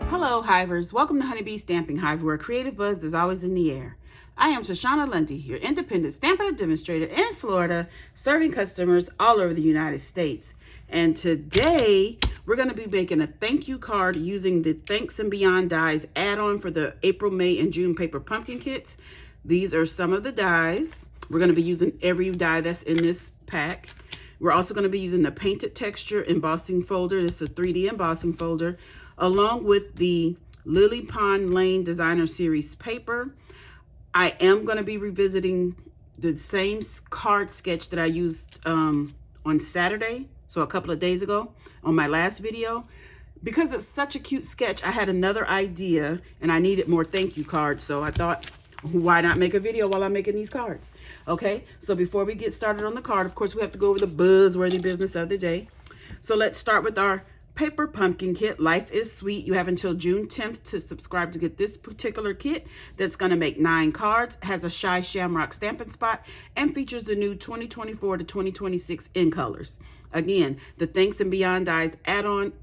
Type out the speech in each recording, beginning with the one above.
Hello, Hivers. Welcome to Honeybee Stamping Hive, where creative buzz is always in the air. I am Tashana Lundy, your independent Stampin' Up! Demonstrator in Florida, serving customers all over the United States. And today, we're going to be making a thank you card using the Thanks and Beyond dies add-on for the April, May, and June paper pumpkin kits. These are some of the dies. We're going to be using every die that's in this pack. We're also going to be using the Painted Texture embossing folder. This is a 3D embossing folder, along with the Lilly Pond Lane Designer Series paper. I am going to be revisiting the same card sketch that I used on Saturday, so a couple of days ago on my last video. Because it's such a cute sketch, I had another idea and I needed more thank you cards, so I thought, why not make a video while I'm making these cards? Okay, so before we get started on the card, of course, we have to go over the buzzworthy business of the day. So let's start with our paper pumpkin kit. Life is sweet. You have until June 10th to subscribe to get this particular kit that's going to make 9 cards, has a Shy Shamrock stamping spot, and features the new 2024 to 2026 in colors. Again, the Thanks and Beyond dies add-on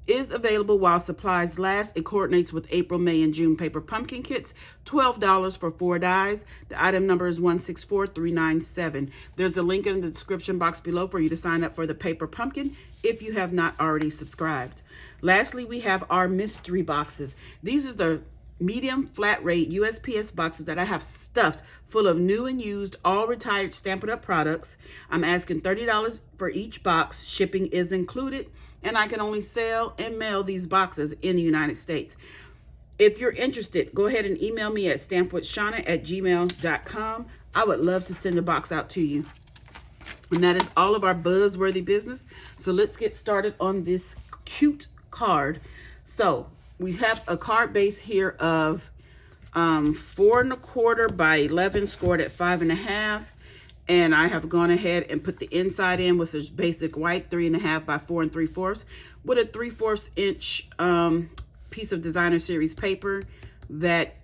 is available while supplies last. It coordinates with April, May, and June paper pumpkin kits. $12 for 4 dies. The item number is 164397. There's a link in the description box below for you to sign up for the paper pumpkin if you have not already subscribed. Lastly, we have our mystery boxes. These are the medium flat rate USPS boxes that I have stuffed full of new and used, all retired Stampin' Up! Products. I'm asking $30 for each box. Shipping is included, and I can only sell and mail these boxes in the United States. If you're interested, go ahead and email me at stampwithshana@gmail.com. I would love to send a box out to you. And that is all of our buzzworthy business. So let's get started on this cute card. So we have a card base here of 4 1/4 by 11, scored at 5.5. And I have gone ahead and put the inside in with a basic white 3.5 by 4 3/4 with a 3/4 inch piece of Designer Series paper, that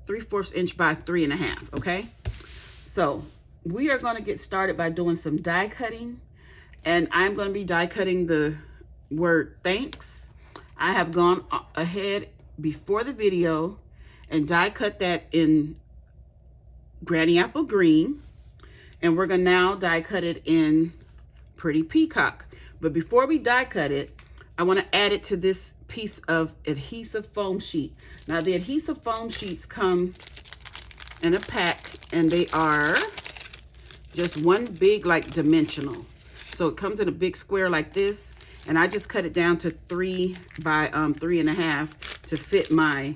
3/4 inch by 3.5. Okay, so we are going to get started by doing some die cutting, and I'm going to be die cutting the word thanks. I have gone ahead before the video and die cut that in Granny Apple Green, and we're gonna now die cut it in Pretty Peacock. But before we die cut it, I want to add it to this piece of adhesive foam sheet. Now the adhesive foam sheets come in a pack, and they are just one big, like, dimensional. So it comes in a big square like this, and I just cut it down to 3 by 3.5 to fit my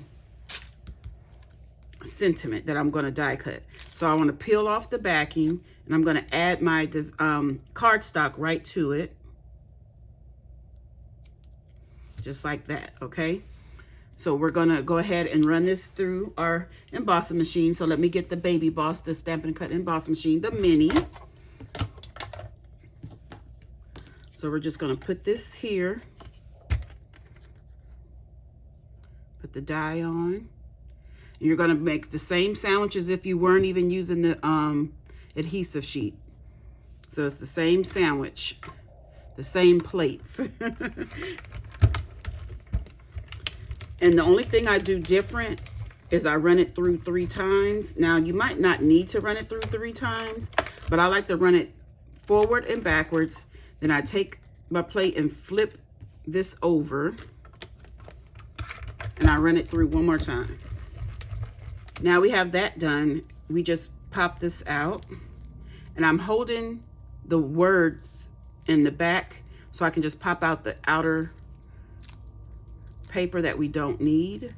sentiment that I'm going to die cut. So I want to peel off the backing, and I'm going to add my cardstock right to it, just like that. Okay, so we're going to go ahead and run this through our embossing machine. So let me get the Baby Boss, the Stampin' Cut embossing machine, the mini. So we're just going to put this here, put the die on. You're going to make the same sandwich as if you weren't even using the adhesive sheet. So it's the same sandwich, the same plates. And the only thing I do different is I run it through 3 times. Now, you might not need to run it through 3 times, but I like to run it forward and backwards. Then I take my plate and flip this over, and I run it through one more time. Now we have that done. We just pop this out, and I'm holding the words in the back so I can just pop out the outer paper that we don't need,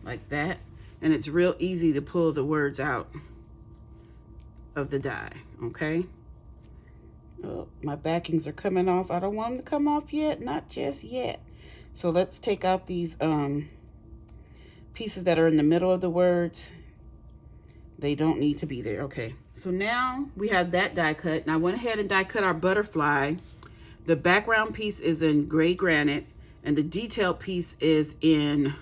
like that. And it's real easy to pull the words out of the die. Okay, oh, my backings are coming off. I don't want them to come off yet, not just yet. So let's take out these pieces that are in the middle of the words. They don't need to be there. Okay, so now we have that die cut, and I went ahead and die cut our butterfly. The background piece is in gray granite, and the detail piece is in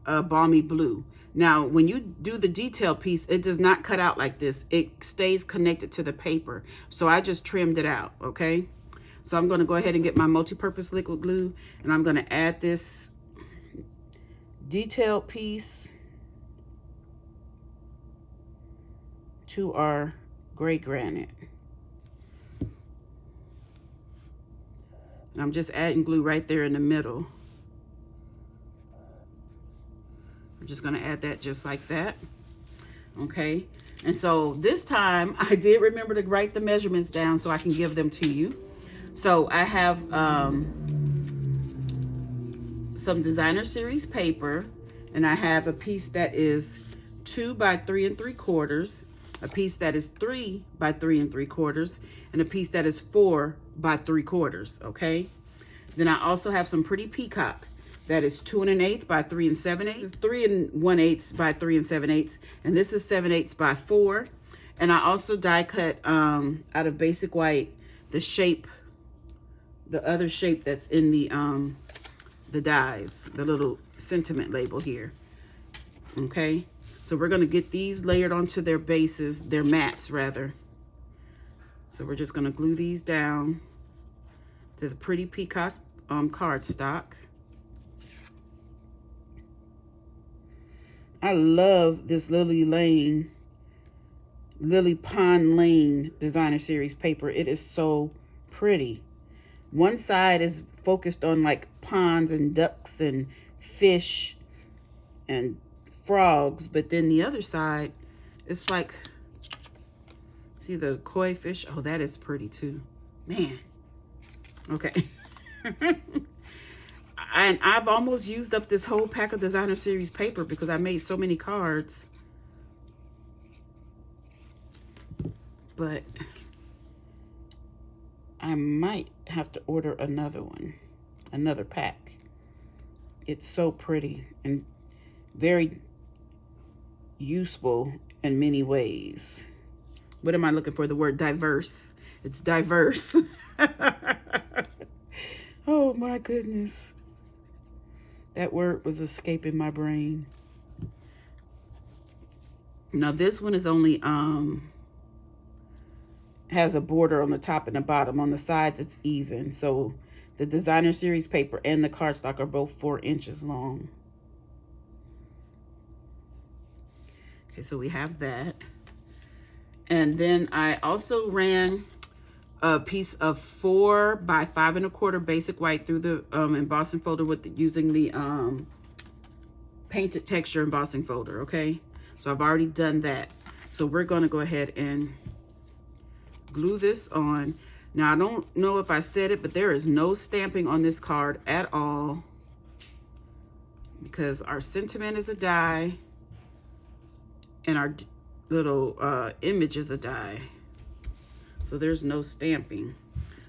balmy blue. Now, when you do the detail piece, it does not cut out like this. It stays connected to the paper. So I just trimmed it out, okay? So I'm going to go ahead and get my multi-purpose liquid glue, and I'm going to add this detailed piece to our gray granite. And I'm just adding glue right there in the middle. I'm just going to add that just like that. Okay. And so this time I did remember to write the measurements down so I can give them to you. So I have some designer series paper, and I have a piece that is 2 by 3 3/4, a piece that is 3 by 3 3/4, and a piece that is 4 by 3/4. Okay. Then I also have some pretty peacock that is 2 1/8 by 3 7/8. This is 3 1/8 by 3 7/8, and this is 7/8 by 4. And I also die cut out of basic white the shape, the other shape that's in the dies, the little sentiment label here. Okay, so we're gonna get these layered onto their bases, their mats rather. So we're just gonna glue these down to the pretty peacock cardstock. I love this Lilly Pond Lane designer series paper. It is so pretty. One side is focused on like ponds and ducks and fish and frogs, but then the other side, it's like, see the koi fish? Oh, that is pretty too. Man. Okay. And I've almost used up this whole pack of designer series paper because I made so many cards. But I might have to order another one, another pack. It's so pretty and very useful in many ways. What am I looking for? The word diverse. It's diverse. Oh my goodness. That word was escaping my brain. Now this one is only has a border on the top and the bottom. On the sides it's even. So the designer series paper and the cardstock are both 4 inches long. Okay, so we have that. And then I also ran a piece of 4 by 5 1/4 basic white through the embossing folder with using the painted texture embossing folder. Okay, so I've already done that. So we're going to go ahead and glue this on. Now I don't know if I said it, but there is no stamping on this card at all because our sentiment is a die and our little image is a die. So there's no stamping,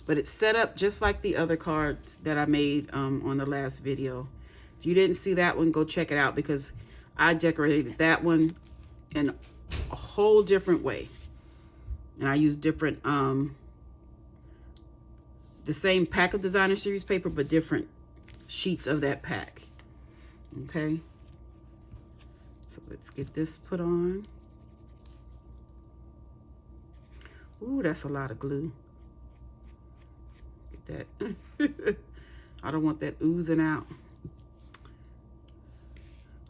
but it's set up just like the other cards that I made on the last video. If you didn't see that one, go check it out because I decorated that one in a whole different way. And I used different, the same pack of designer series paper, but different sheets of that pack. Okay. So let's get this put on. Ooh, that's a lot of glue. Get that. I don't want that oozing out.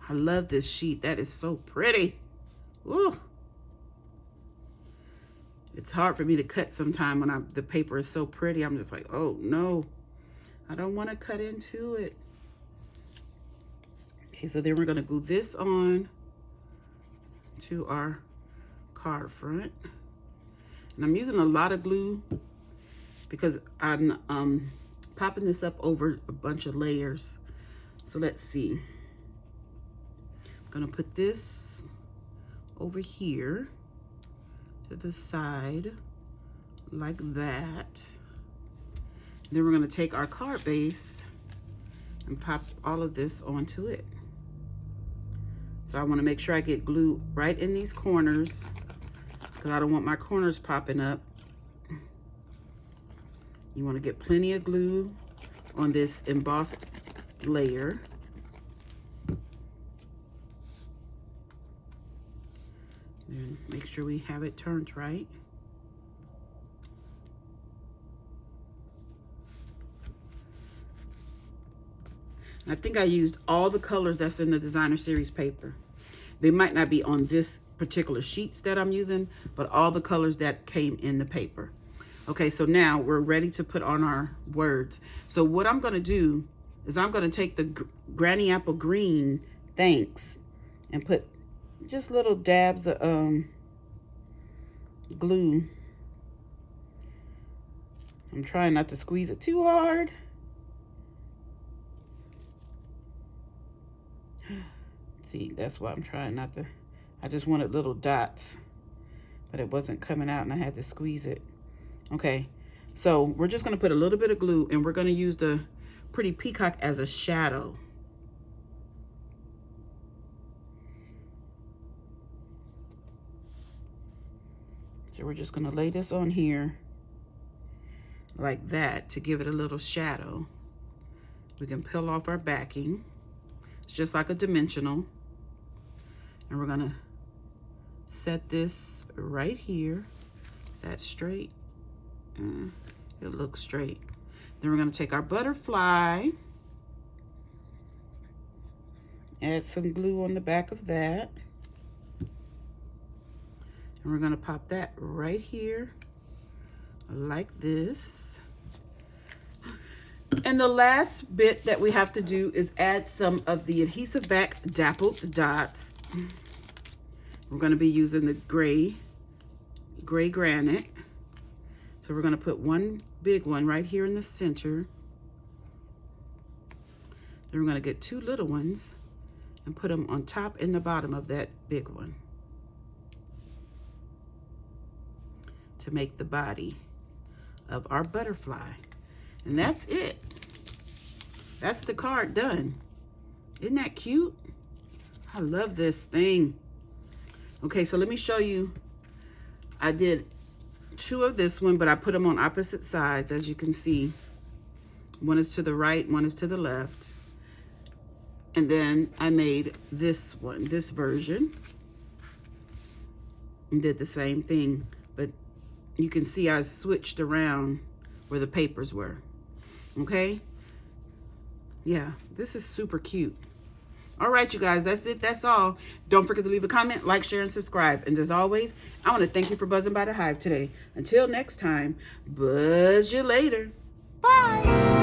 I love this sheet. That is so pretty. Ooh. It's hard for me to cut sometime when the paper is so pretty. I'm just like, oh no, I don't want to cut into it. Okay, so then we're going to glue this on to our card front. And I'm using a lot of glue because I'm popping this up over a bunch of layers. So let's see. I'm gonna put this over here to the side like that. Then we're gonna take our card base and pop all of this onto it. So I wanna make sure I get glue right in these corners because I don't want my corners popping up. You want to get plenty of glue on this embossed layer. And make sure we have it turned right. I think I used all the colors that's in the designer series paper. They might not be on this particular sheets that I'm using, but all the colors that came in the paper. Okay, so now we're ready to put on our words. So what I'm gonna do is I'm gonna take the Granny Apple Green Thanks and put just little dabs of glue. I'm trying not to squeeze it too hard. See, that's why I'm trying not to. I just wanted little dots, but it wasn't coming out and I had to squeeze it. Okay, so we're just gonna put a little bit of glue and we're gonna use the Pretty Peacock as a shadow. So we're just gonna lay this on here like that to give it a little shadow. We can peel off our backing. It's just like a dimensional. And we're gonna set this right here. Is that straight? It looks straight. Then we're gonna take our butterfly, add some glue on the back of that. And we're gonna pop that right here, like this. And the last bit that we have to do is add some of the adhesive back dappled dots. We're going to be using the gray granite. So we're going to put one big one right here in the center. Then we're going to get two little ones and put them on top and the bottom of that big one to make the body of our butterfly. And that's it. That's the card done. Isn't that cute? I love this thing. Okay, so let me show you. I did two of this one, but I put them on opposite sides, as you can see. One is to the right, one is to the left. And then I made this one, this version, and did the same thing. But you can see I switched around where the papers were. Okay? Yeah, this is super cute. All right, you guys, that's it. That's all. Don't forget to leave a comment, like, share, and subscribe. And as always, I want to thank you for buzzing by the Hive today. Until next time, buzz you later. Bye.